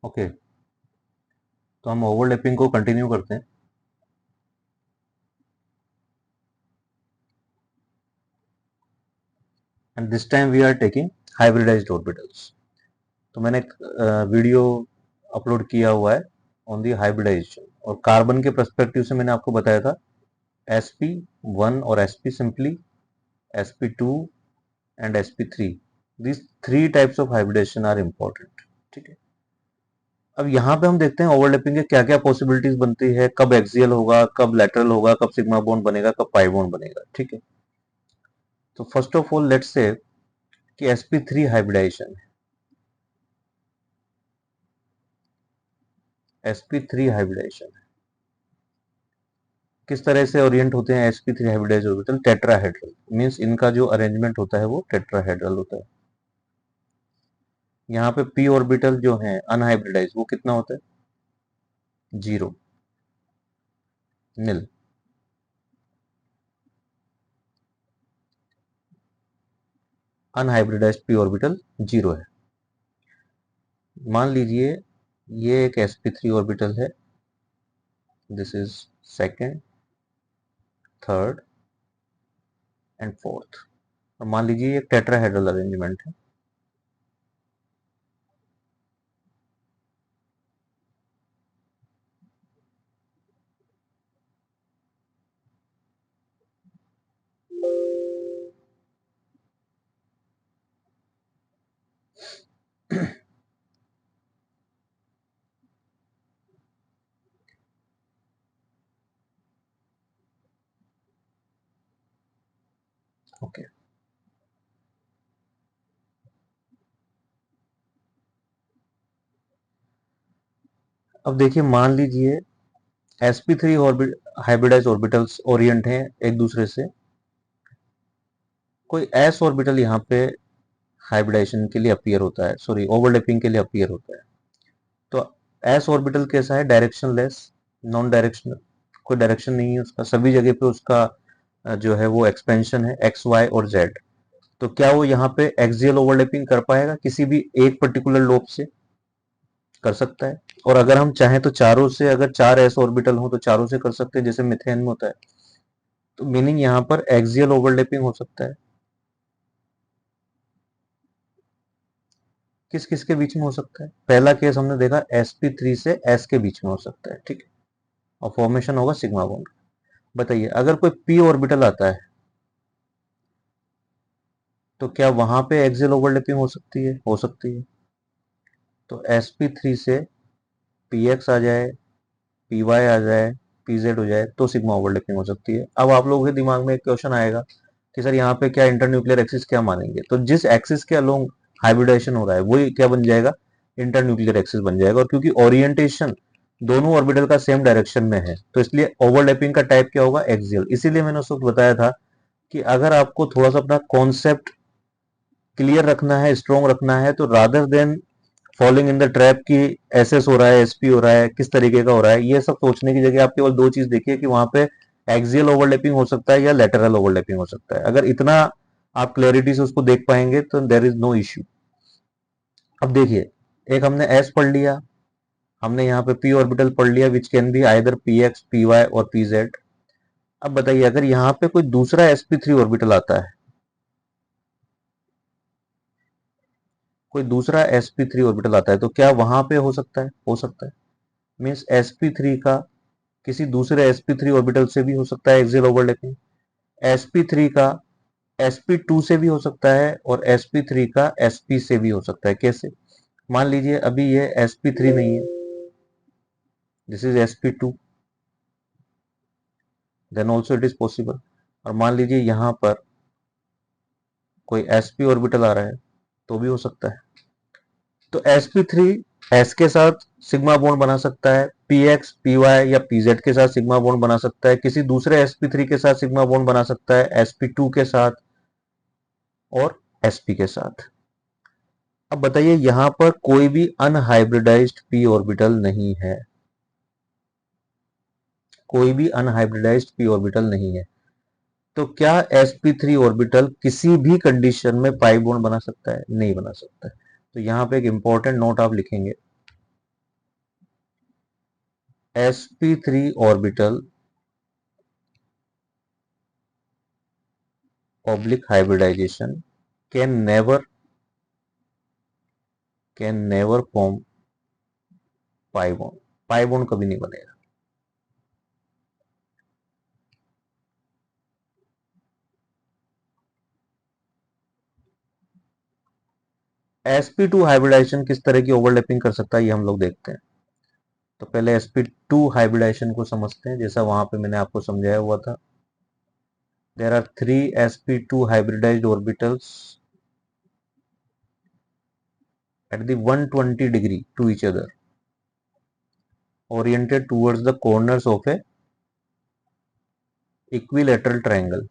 Okay, तो हम overlapping को कंटिन्यू करते हैं। And this time we are taking hybridized orbitals. तो मैंने एक वीडियो अपलोड किया हुआ है ऑन दी हाइब्रिडाइजेशन, और कार्बन के पर्सपेक्टिव से मैंने आपको बताया था sp1 और sp simply, sp2 and sp3, these three types of hybridization are important. ठीक है, अब यहाँ पे हम देखते हैं ओवरलैपिंग के क्या क्या पॉसिबिलिटीज बनती है, कब एक्सियल होगा, कब लेटरल होगा, कब सिग्मा बॉन्ड बनेगा, कब पाई बॉन्ड बनेगा। ठीक है, तो first of all let's say कि sp3 हाइब्रिडाइजेशन है, sp3 हाइब्रिडाइजेशन किस तरह से ओरिएंट होते हैं sp3 hybridised orbital? Tetrahedral, means इनका जो अरेंजमेंट होता है वो टेट्राहेड्रल होता है। यहाँ पे p ऑर्बिटल जो है अनहाइब्रिडाइज वो कितना होता है? 0, नील। अनहाइब्रिडाइज्ड p ऑर्बिटल 0 है। मान लीजिए ये एक sp3 ऑर्बिटल है, this is second, third and fourth, और मान लीजिए ये टेट्राहेड्रल अरेंजमेंट है। ओके, अब देखिए मान लीजिए sp3 orbit hybridise orbitals Orient हैं एक दूसरे से, कोई s ऑर्बिटल यहाँ पे हाइब्रिडाइजेशन के लिए अपीयर होता है, सॉरी ओवरलैपिंग के लिए अपीयर होता है। तो s ऑर्बिटल कैसा है? डायरेक्शनलेस, नॉन डायरेक्शनल, कोई डायरेक्शन नहीं है उसका, सभी जगह पे उसका जो है वो एक्सपेंशन है x y और z। तो क्या वो यहाँ पे एक्सियल ओवरलैपिंग कर पाएगा? किसी भी एक पर्टिकुलर लोब से कर सकता है, और अगर हम चाहें तो चारों से, अगर चार s ऑर्बिटल हो तो चारों से कर सकते हैं, जैसे मिथेन में होता है। तो मीनिंग यहाँ पर एक्सियल ओवरलैपिंग हो सकता है। किस किस के बीच में हो सकता है? पहला केस हमने देखा sp3 से s के बीच में हो सकता है। ठीक है, और फॉर्मेशन होगा सिग्मा बॉन्ड। बताइए अगर कोई p ऑर्बिटल आता है तो क्या वहां पे एक्सियल ओवरलैपिंग हो सकती है? हो सकती है। तो sp3 से px आ जाए, py आ जाए, pz हो जाए तो सिग्मा ओवरलैपिंग हो सकती है। अब आप लोगों के दिमाग में एक क्वेश्चन आएगा कि सर यहाँ पे क्या इंटरन्यूक्लियर एक्सिस क्या मानेंगे? तो जिस एक्सिस के अलोंग हाइब्रिडाइजेशन हो रहा है वही क्या बन जाएगा? इंटरन्यूक्लियर एक्सिस बन जाएगा। और क्योंकि ओरिएंटेशन दोनों ऑर्बिटल का सेम डायरेक्शन में है तो इसलिए ओवरलैपिंग का टाइप क्या होगा? एक्सियल। इसीलिए मैंने उस वक्त बताया था कि अगर आपको थोड़ा सा अपना कॉन्सेप्ट क्लियर रखना है, स्ट्रॉन्ग रखना है, तो rather than following in the trap की एसएस हो रहा है, एसपी हो रहा है, किस तरीके का हो रहा है, ये सब सोचने की जगह आप केवल दो चीज देखिए कि वहां पे एक्सियल ओवरलैपिंग हो सकता है या लेटरल ओवरलैपिंग हो सकता है। अगर इतना आप क्लैरिटी से उसको देख पाएंगे तो देर इज नो इश्यू। अब देखिए, एक हमने एस पढ़ लिया, हमने यहाँ पे पी ऑर्बिटल पढ़ लिया which can be either P X, P Y और पी जेड। अब बताइए अगर यहाँ पे कोई दूसरा sp3 ऑर्बिटल आता है, कोई दूसरा sp3 ऑर्बिटल आता है तो क्या वहां पे हो सकता है? हो सकता है। मीन्स sp3 का किसी दूसरे sp3 ऑर्बिटल से भी हो सकता है एक्सियल ओवरलैपिंग, sp3 का sp2 से भी हो सकता है, और sp3 का sp से भी हो सकता है। कैसे? मान लीजिए अभी ये sp3 नहीं है, this is sp2, then also it is possible. और मान लीजिए यहाँ पर कोई sp ऑर्बिटल आ रहा है तो भी हो सकता है। तो sp3 s के साथ सिग्मा बॉन्ड बना सकता है, px, py या pz के साथ सिग्मा बॉन्ड बना सकता है, किसी दूसरे sp3 के साथ सिग्मा बॉन्ड बना सकता है, sp2 के साथ और sp के साथ। अब बताइए यहां पर कोई भी अनहाइब्रिडाइज्ड p ऑर्बिटल नहीं है, कोई भी अनहाइब्रिडाइज्ड p ऑर्बिटल नहीं है। तो क्या sp3 ऑर्बिटल किसी भी कंडीशन में पाई बॉन्ड बना सकता है? नहीं बना सकता है। तो यहां पे एक इंपॉर्टेंट नोट आप लिखेंगे sp3 orbital oblique hybridization can never form pi bond. pi bond कभी नहीं बनेगा। sp2 हाइब्रिडाइजेशन किस तरह की ओवरलैपिंग कर सकता है ये हम लोग देखते हैं। तो पहले sp2 हाइब्रिडाइजेशन को समझते हैं, जैसा वहां पे मैंने आपको समझाया हुआ था। There are 3 sp2 hybridized orbitals at the 120 degree to each other, oriented towards the corners of a equilateral triangle.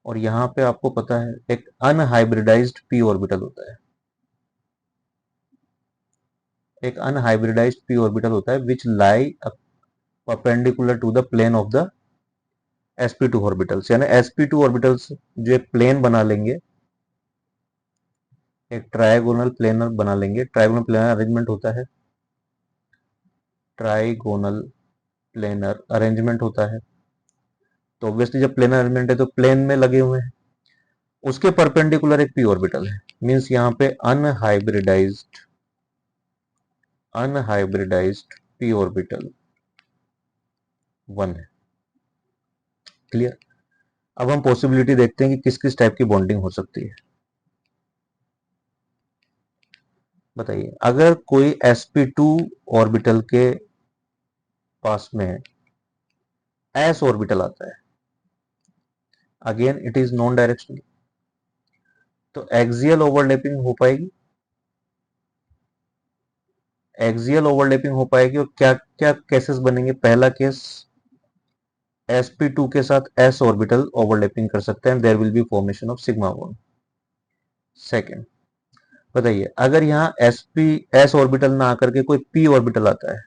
और यहां पे आपको पता है एक अनहाइब्रिडाइज्ड p ऑर्बिटल होता है, एक अनहाइब्रिडाइज्ड p ऑर्बिटल होता है which lie perpendicular to the plane of the sp2 orbitals. यानी sp2 ऑर्बिटल्स जो एक प्लेन बना लेंगे, एक ट्राइगोनल प्लेनर बना लेंगे। ट्राइगोनल प्लेनर अरेंजमेंट होता है, ट्राइगोनल प्लेनर अरेंजमेंट होता है। तो ऑब्वियसली जब प्लेनर अरेंजमेंट है तो प्लेन में लगे हुए हैं, उसके परपेंडिकुलर एक p ऑर्बिटल है। मींस यहाँ पे अनहाइब्रिडाइज्ड p ऑर्बिटल 1 है। क्लियर। अब हम पॉसिबिलिटी देखते हैं कि किस किस टाइप की बॉन्डिंग हो सकती है। बताइए, अगर कोई sp2 ऑर्बिटल के पास में s ऑर्बिटल आता है, again it is non directional, तो एक्सियल ओवरलैपिंग हो पाएगी, एक्सियल ओवरलैपिंग हो पाएगी। और क्या क्या केसेस बनेंगे? पहला केस sp2 के साथ s ऑर्बिटल ओवरलैपिंग कर सकते हैं, there will be formation of sigma bond. Second, बताइए अगर यहाँ s ऑर्बिटल ना आकर के कोई p ऑर्बिटल आता है,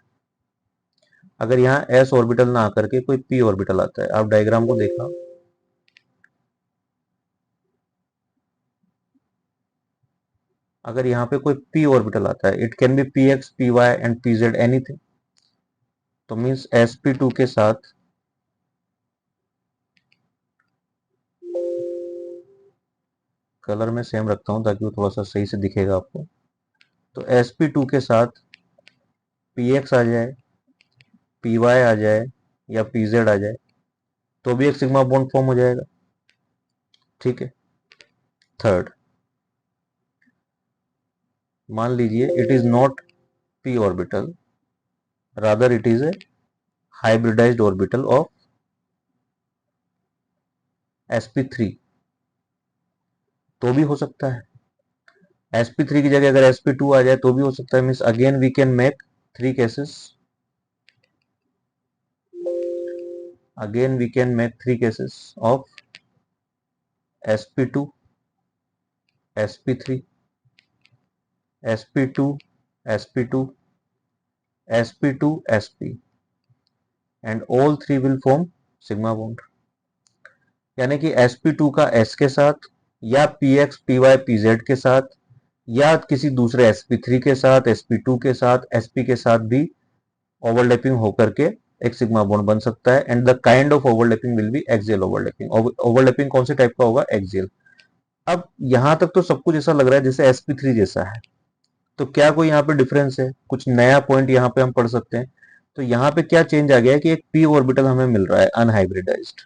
अगर यहाँ s ऑर्बिटल ना आकर के कोई p ऑर्बिटल आता है, आप डायग्राम को देखा, अगर यहाँ पे कोई p ऑर्बिटल आता है, it can be px py and pz anything, तो मींस sp2 के साथ कलर में सेम रखता हूं ताकि वो थोड़ा सा सही से दिखेगा आपको। तो sp2 के साथ px आ जाए, py आ जाए या pz आ जाए तो भी एक सिग्मा बॉन्ड फॉर्म हो जाएगा। ठीक है। थर्ड, मान लीजिए it is not p orbital, rather it is a hybridised orbital of sp3, तो भी हो सकता है। sp3 की जगह अगर sp2 आ जाए तो भी हो सकता है। Means again we can make 3 cases, again we can make 3 cases of sp2, sp3, sp2, sp2, sp2, sp, and all three will form sigma bond। यानी कि sp2 का s के साथ या px py pz के साथ या किसी दूसरे sp3 के साथ, sp2 के साथ, sp के साथ भी ओवरलैपिंग होकर के एक सिग्मा बॉन्ड बन सकता है। And the kind of overlapping will be axial overlapping. Overlapping कौन से टाइप का होगा? एक्सियल। अब यहां तक तो सब कुछ ऐसा लग रहा है जैसे sp3 जैसा है, तो क्या कोई यहाँ पे डिफरेंस है? कुछ नया पॉइंट यहाँ पे हम पढ़ सकते हैं। तो यहाँ पे क्या चेंज आ गया है कि एक p ऑर्बिटल हमें मिल रहा है अनहाइब्रिडाइज्ड,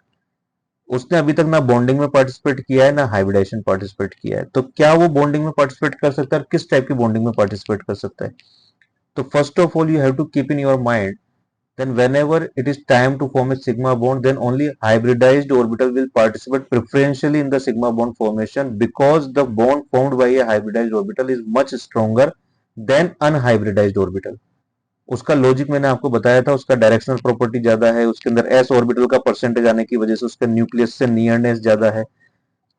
उसने अभी तक ना बॉन्डिंग में पार्टिसिपेट किया है ना हाइब्रिडाइजेशन पार्टिसिपेट किया है। तो क्या वो बॉन्डिंग में पार्टिसिपेट कर सकता है? किस टाइप की बॉन्डिंग में पार्टिसिपेट कर सकता है? तो first of all you have to keep in your mind, then whenever it is time to form a sigma bond, then only hybridized orbital will participate preferentially in the sigma bond formation, because the bond formed by a hybridized orbital is much stronger than unhybridized orbital। उसका logic मैंने आपको बताया था, उसका directional property ज्यादा है, उसके अंदर s ऑर्बिटल का परसेंटेज आने की वजह से उसका न्यूक्लियस से नियरनेस ज्यादा है।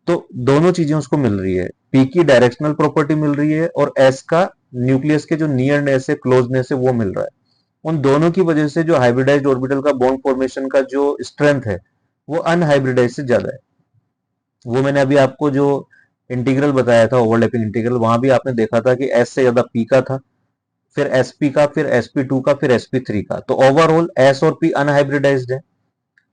तो दोनों चीजें उसको मिल रही है, p की डायरेक्शनल प्रॉपर्टी मिल रही है और s का न्यूक्लियस के जो नियरनेस है, क्लोजनेस है, वो मिल रहा है। उन दोनों की वजह से जो हाइब्रिडाइज्ड ऑर्बिटल का बॉन्ड फॉर्मेशन का जो स्ट्रेंथ है वो अनहाइब्रिडाइज से ज्यादा है। वो मैंने अभी आपको जो इंटीग्रल बताया था, ओवरलैपिंग इंटीग्रल, वहां भी आपने देखा था कि एस से ज्यादा पी का था, फिर एसपी का, फिर sp2 का, फिर sp3 का। तो ओवरऑल एस और पी अनहाइब्रिडाइज्ड है,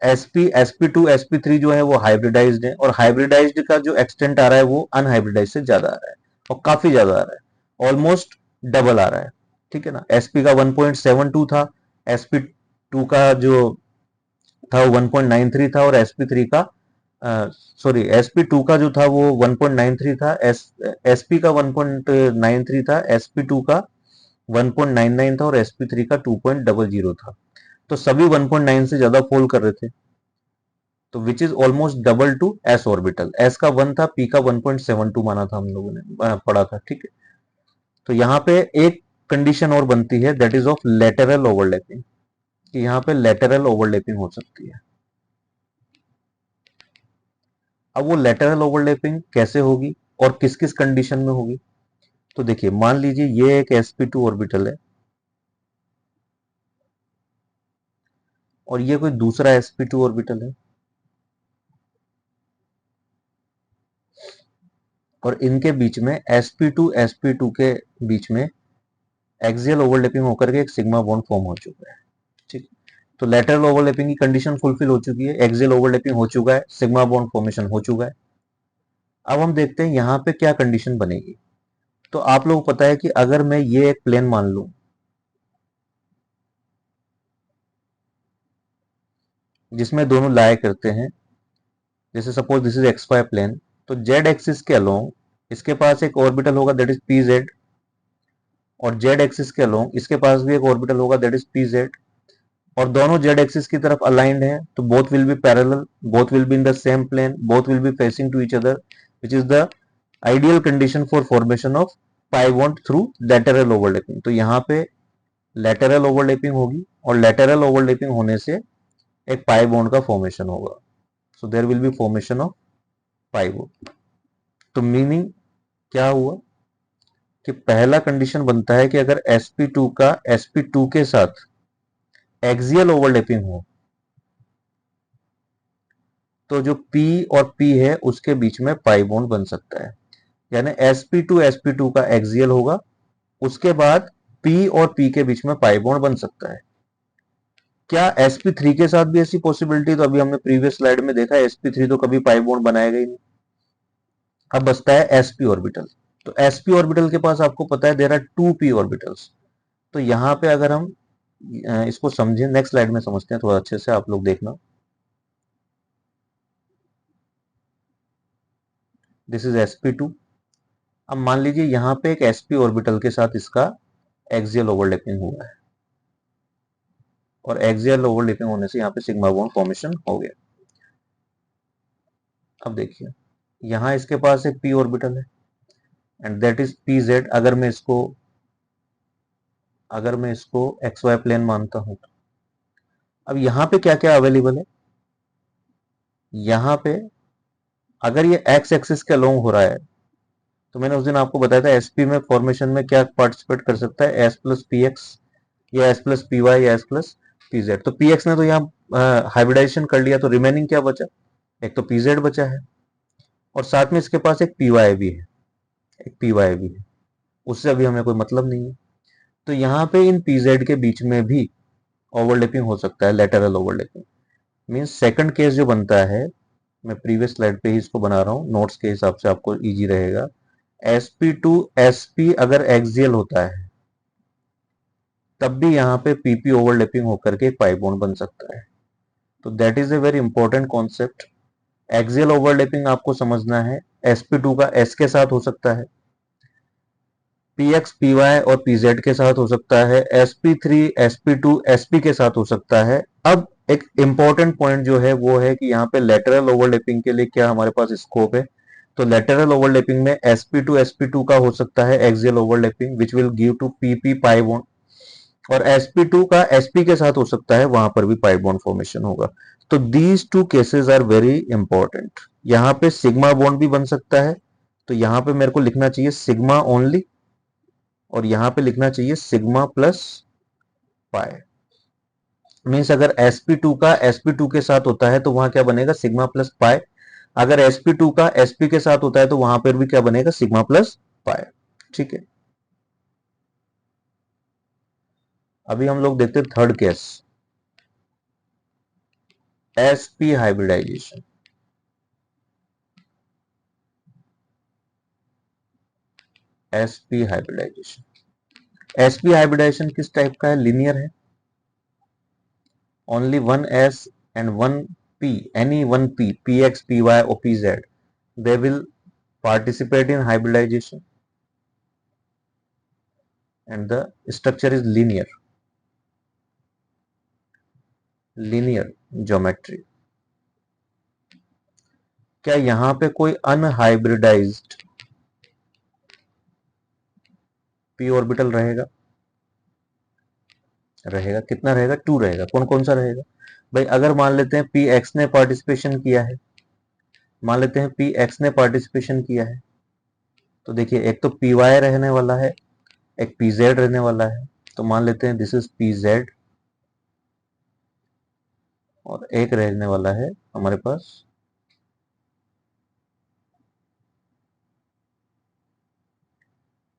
sp sp2 sp3 जो है वो हाइब्रिडाइज्ड है, और हाइब्रिडाइज्ड का जो एक्सटेंट आ रहा है वो अनहाइब्रिडाइज्ड से ज्यादा आ रहा है, और काफी ज्यादा आ रहा है, ऑलमोस्ट डबल आ रहा है। ठीक है ना, sp का 1.72 था, sp2 का जो था वो 1.93 था, और sp3 का सॉरी sp2 का जो था वो 1.93 था, sp का 1.93 था, sp2 का 1.99 था, और sp3 का 2.00 था। तो सभी 1.9 से ज्यादा फॉल कर रहे थे, तो which is almost double two S orbital. S का 1 था, पी का 1.72 माना था हम लोगों ने, पढ़ा था। ठीक है, तो यहाँ पे एक कंडीशन और बनती है, that is of lateral overlapping, कि यहाँ पे लेटरल ओवरलैपिंग हो सकती है। अब वो लेटरल ओवरलैपिंग कैसे होगी और किस किस कंडीशन में होगी? तो देखिए, मान लीजिए ये एक sp2 ऑर्बिटल है, और ये कोई दूसरा sp2 ऑर्बिटल है, और इनके बीच में sp2 के बीच में एक्सियल ओवरलैपिंग होकर के एक सिग्मा बॉन्ड फॉर्म हो चुका है। ठीक, तो लेटरल ओवरलैपिंग की कंडीशन फुलफिल हो चुकी है, एक्सियल ओवरलैपिंग हो चुका है, सिग्मा बॉन्ड फॉर्मेशन हो चुका है। अब हम देखते हैं यहाँ पे क्या कंडीशन बनेगी। तो आप लोगों को पता है कि अगर मैं ये एक प्लेन मान लूं जिसमें दोनों लाया करते हैं, जैसे suppose this is X Y plane, तो जेड एक्सिस के अलोंग इसके पास एक ऑर्बिटल होगा, दैट इज पी जेड, और जेड एक्सिस के अलोंग इसके पास भी एक ऑर्बिटल होगा, दैट इज पी जेड, और दोनों जेड एक्सिस की तरफ अलाइंड है, तो both will be parallel, both will be in the same plane, both will be facing to each other, which is the ideal condition for formation of pi bond through lateral overlapping. तो यहाँ पे lateral overlapping होगी, और lateral overlapping होने से एक pi bond का formation होगा, so there will be formation of pi bond. तो मीनिंग क्या हुआ कि पहला कंडीशन बनता है कि अगर sp2 का sp2 के साथ एक्सियल ओवरलैपिंग हो, तो जो p और p है उसके बीच में पाई बॉन्ड बन सकता है, यानी sp2 का एक्सियल होगा, उसके बाद p और p के बीच में पाई बॉन्ड बन सकता है। क्या sp3 के साथ भी ऐसी पॉसिबिलिटी? तो अभी हमने प्रीवियस स्लाइड में देखा है sp3 तो कभी पाई बॉन्ड बनाएगा ही नहीं। अब बचता है sp ऑर्बिटल। तो sp ऑर्बिटल के पास आपको पता है देयर आर 2p ऑर्बिटल्स। तो यहाँ पे अगर हम इसको समझें, नेक्स्ट स्लाइड में समझते हैं थोड़ा अच्छे से, आप लोग देखना। This is sp2। अब मान लीजिए यहाँ पे एक sp ऑर्बिटल के साथ इसका एक्सियल ओवरलैपिंग हुआ है, और एक्सियल ओवरलैपिंग होने से यहाँ पे सिग्मा बॉन्ड फॉर्मेशन हो गया। अब देखिए, यहाँ इसके पास एक p ऑर्बिटल है, एंड दैट इज pz। अगर मैं इसको एक्स वाई प्लेन मानता हूं, तो अब यहाँ पे क्या क्या अवेलेबल है? यहाँ पे अगर ये एक्स एक्सिस के अलोंग हो रहा है, तो मैंने उस दिन आपको बताया था एसपी में फॉर्मेशन में क्या पार्टिसिपेट कर सकता है, एस प्लस पी एक्स, या एस प्लस पी वाई, या एस प्लस पी जेड। तो पी एक्स ने तो यहाँ हाइब्रिडाइजेशन कर लिया, तो रिमेनिंग क्या बचा? एक तो पी जेड बचा है, और साथ में इसके पास एक पी वाई भी है, एक पी वाई भी है, उससे अभी हमें कोई मतलब नहीं है। तो यहाँ पे इन पी जेड के बीच में भी ओवरलैपिंग हो सकता है, lateral overlapping. Means second case जो बनता है, मैं प्रीवियस स्लाइड पे ही इसको बना रहा हूँ, नोट्स के हिसाब से आपको इजी रहेगा। sp2 sp अगर एक्सियल होता है, तब भी यहाँ पे pp ओवरलैपिंग होकर के एक पाई बॉन्ड बन सकता है। तो that is a very important concept. Axial overlapping आपको समझना है, sp2 का s के साथ हो सकता है, px py और pz के साथ हो सकता है, sp3 sp2 sp के साथ हो सकता है। अब एक इंपॉर्टेंट पॉइंट जो है वो है कि यहाँ पे लेटरल ओवरलैपिंग के लिए क्या हमारे पास स्कोप है। तो लेटरल ओवरलैपिंग में sp2 का हो सकता है axial overlapping, which will give to pp pi bond, और sp2 का sp के साथ हो सकता है, वहां पर भी पाई बॉन्ड फॉर्मेशन होगा। तो these two cases are very important. यहाँ पे सिग्मा बॉन्ड भी बन सकता है, तो यहाँ पे मेरे को लिखना चाहिए सिग्मा ओनली, और यहाँ पे लिखना चाहिए सिग्मा प्लस पाई। मीन्स अगर sp2 का sp2 के साथ होता है, तो वहां क्या बनेगा? सिग्मा प्लस पाई। अगर sp2 का sp के साथ होता है तो वहां पर भी क्या बनेगा, सिग्मा प्लस पाई। ठीक है, अभी हम लोग देखते हैं third case, sp hybridization. sp hybridization, sp hybridization किस टाइप का है, लीनियर है, only one s and one p, any one p, px, py or pz, they will participate in hybridization and the structure is linear, linear geometry। क्या यहां पे कोई unhybridised p orbital रहेगा, रहेगा, कितना रहेगा, 2 रहेगा। कौन कौन सा रहेगा भाई, अगर मान लेते हैं पी एक्स ने पार्टिसिपेशन किया है, मान लेते हैं पी एक्स ने पार्टिसिपेशन किया है, तो देखिए एक तो पी वाई रहने वाला है, एक पी जेड रहने वाला है, तो मान लेते हैं दिस इज पी जेड, और एक रहने वाला है हमारे पास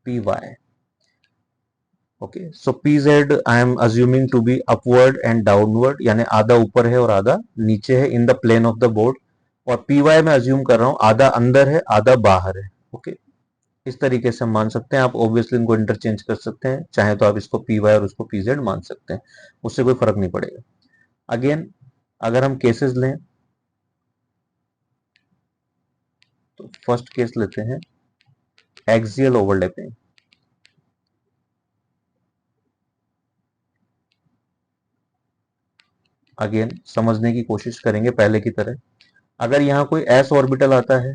p y. Okay, so p z I am assuming to be upward and downward, यानी आधा ऊपर है और आधा नीचे है in the plane of the board, और पी वाई में अज्यूम कर रहा हूं आधा अंदर है आधा बाहर है। ओके, इस तरीके से हम मान सकते हैं। आप ऑब्वियसली इनको इंटरचेंज कर सकते हैं, चाहे तो आप इसको पी वाई और उसको पी जेड मान सकते हैं, उससे कोई फर्क नहीं पड़ेगा। अगेन अगर हम केसेस लें तो फर्स्ट केस लेते हैं एक्सियल ओवरलैपिंग। अगेन समझने की कोशिश करेंगे पहले की तरह, अगर यहाँ कोई एस ऑर्बिटल आता है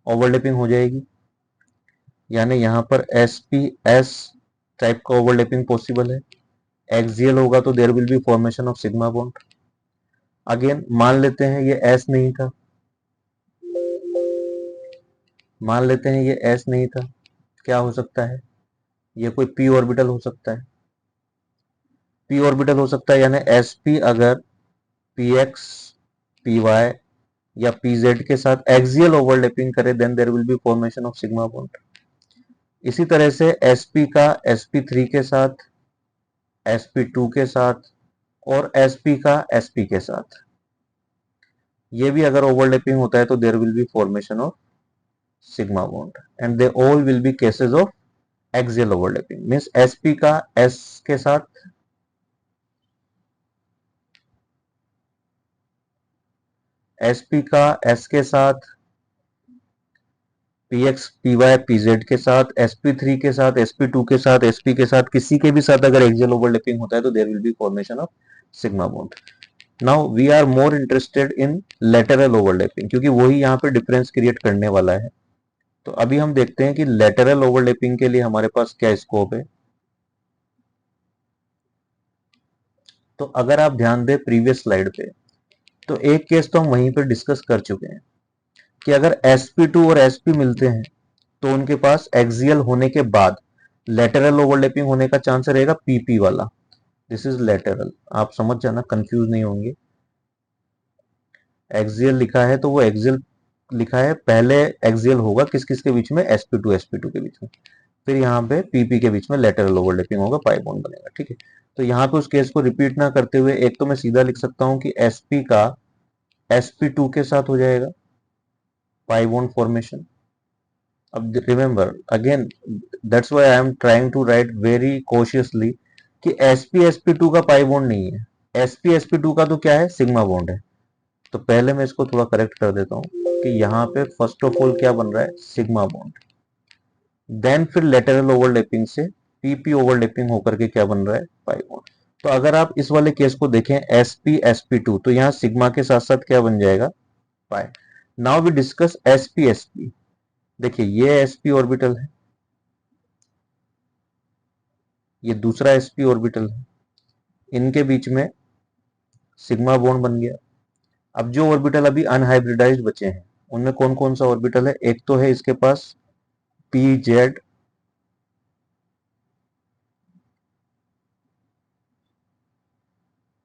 ओवरलैपिंग हो जाएगी, यानी यहाँ पर एस पी एस टाइप का ओवरलैपिंग पॉसिबल है। एक्सियल होगा तो there will be formation of sigma bond. Again मान लेते हैं ये एस नहीं था, मान लेते हैं ये एस नहीं था, क्या हो सकता है, ये कोई पी ऑर्बिटल हो सकता है, पी ऑर्बिटल हो सकता है, यानी एस पी अगर पी एक्स पी वाई या पी जेड के साथ एक्सियल ओवरलैपिंग करे then there will be formation of sigma bond. इसी तरह से sp का sp3 के साथ, sp2 के साथ, और sp का sp के साथ, ये भी अगर ओवरलैपिंग होता है तो there will be formation of sigma bond, and they all will be cases of axial overlapping. Means sp का s के साथ, sp का s के साथ, px py pz के साथ, sp3 के साथ, sp2 के साथ, sp के साथ, किसी के भी साथ अगर एक्सियल ओवरलैपिंग होता है तो there will be formation of sigma bond. Now we are more interested in lateral overlapping, क्योंकि वही यहाँ पे डिफरेंस क्रिएट करने वाला है। तो अभी हम देखते हैं कि लेटरल ओवरलैपिंग के लिए हमारे पास क्या स्कोप है। तो अगर आप ध्यान दें प्रीवियस स्लाइड पे, तो एक केस तो हम वहीं पे डिस्कस कर चुके हैं कि अगर sp2 और sp मिलते हैं तो उनके पास एक्सियल होने के बाद लेटरल ओवरलैपिंग होने का चांस रहेगा pp वाला। दिस इज लेटरल, आप समझ जाना, कंफ्यूज नहीं होंगे। एक्सियल लिखा है तो वो एक्सियल लिखा है, पहले एक्सियल होगा किस किस के बीच में, sp2 के बीच में, फिर यहाँ पे pp के बीच में लेटरल ओवरलैपिंग होगा, पाई बॉन्ड बनेगा। ठीक है, तो यहाँ पे उस केस को रिपीट ना करते हुए एक तो मैं सीधा लिख सकता हूँ कि sp का sp2 के साथ हो जाएगा पाई बॉन्ड फॉर्मेशन। अब remember again, that's why I am trying to write very cautiously कि sp का पाई बॉन्ड नहीं है, sp का तो क्या है, सिग्मा बॉन्ड है। तो पहले मैं इसको थोड़ा करेक्ट कर देता हूँ कि यहाँ पे फर्स्ट ऑफ ऑल क्या बन रहा है, सिग्मा बॉन्ड, देन फिर लेटरल ओवरलैपिंग से पीपी ओवरलैपिंग होकर के क्या बन रहा है, पाई बॉन्ड। तो अगर आप इस वाले केस को देखें sp तो यहाँ सिग्मा के साथ साथ क्या बन जाएगा, pi. Now we discuss sp। देखिए ये sp ऑर्बिटल है, ये दूसरा sp ऑर्बिटल है, इनके बीच में सिग्मा बॉन्ड बन गया। अब जो ऑर्बिटल अभी अनहाइब्रिडाइज्ड बचे हैं उनमें कौन कौन सा ऑर्बिटल है, एक तो है इसके पास पी जेड,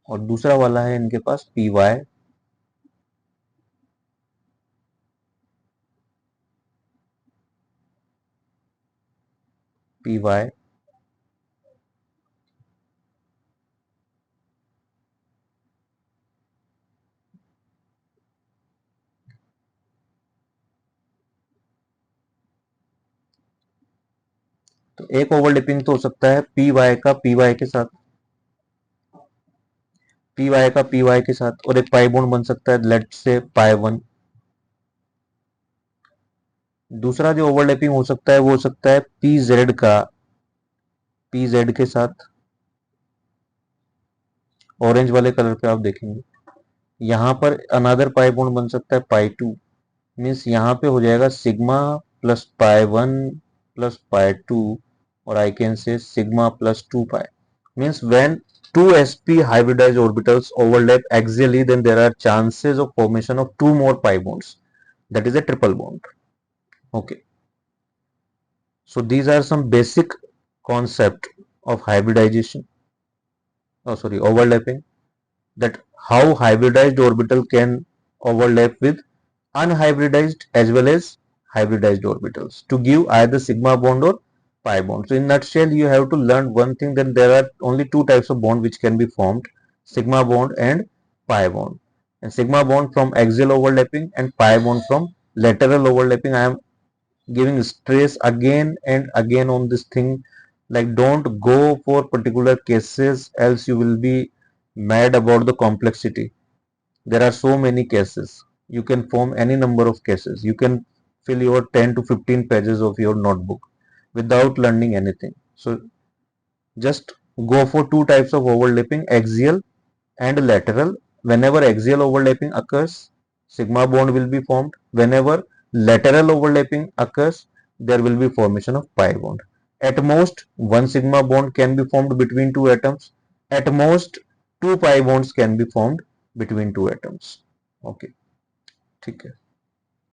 और दूसरा वाला है इनके पास पी वाई, पी वाई, तो एक ओवरलैपिंग तो हो सकता है पी वाई का पी वाई के साथ, पी वाई का पी वाई के साथ, और एक पाई बॉन्ड बन सकता है लेट से पाई वन। दूसरा जो ओवरलैपिंग हो सकता है वो हो सकता है पी जेड का पी जेड के साथ। ऑरेंज वाले कलर पे आप देखेंगे यहाँ पर अनदर पाई बॉन्ड बन सकता है पाई टू, मीन्स यहाँ पे हो जाएगा sigma plus pi one plus pi two, और I can say sigma plus two pi, means when two sp hybridized orbitals overlap axially, then there are chances of formation of two more pi bonds, that is a triple bond. Okay, so these are some basic concept of hybridization, oh sorry, overlapping, that how hybridized orbital can overlap with unhybridized as well as hybridized orbitals to give either sigma bond or pi bond. So in nutshell, you have to learn one thing, that there are only two types of bond which can be formed, sigma bond and pi bond. And sigma bond from axial overlapping and pi bond from lateral overlapping. I am giving stress again and again on this thing, like don't go for particular cases, else you will be mad about the complexity. There are so many cases, you can form any number of cases, you can fill your 10 to 15 pages of your notebook without learning anything. So just go for two types of overlapping, axial and lateral. Whenever axial overlapping occurs, sigma bond will be formed. Whenever lateral overlapping occurs, there will be formation of pi bond. At most, one sigma bond can be formed between two atoms. At most, two pi bonds can be formed between two atoms. Okay, ठीक है.